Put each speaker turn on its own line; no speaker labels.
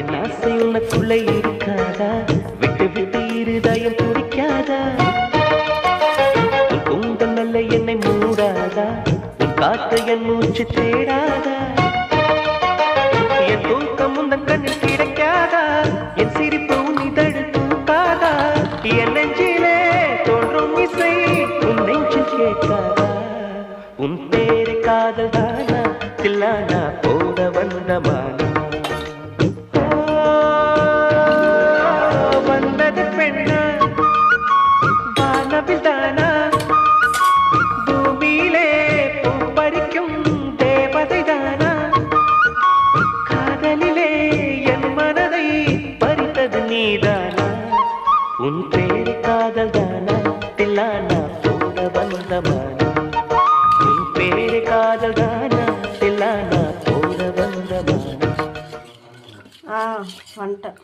என் ஆசை உனக்குள்ளே இருக்காதா? விட்டு விட்டு இருதயம் துடிக்காதா? உன் கூந்தல் நல்ல என்னை மூடாதா? உன் காற்று என் மூச்சு தேடாதா? என் தூக்கம் உந்தன் கண்ணில் கிடைக்காதா? என் சிரிப்பு உன் இதழ் தூக்காதா? என் நெஞ்சிலே தோன்றும் இசை உன் நெஞ்சில் கேட்காதா? உன் பேரு காதல் தானா? தில்லானா போட வந்தமானா? வந்தது பெண்ணா வானவில் தானா? பூமியிலே பூ பறிக்கும் தேவதை தானா? காதலிலே என் மனதை பறித்தது நீதானா? உன் பேரு காதல் தானா? தில்லானா போட வந்தமானா? உன் பேரு காதல் தானா? தில்லானா போட வந்தமானா?
வந்துட்டேன்.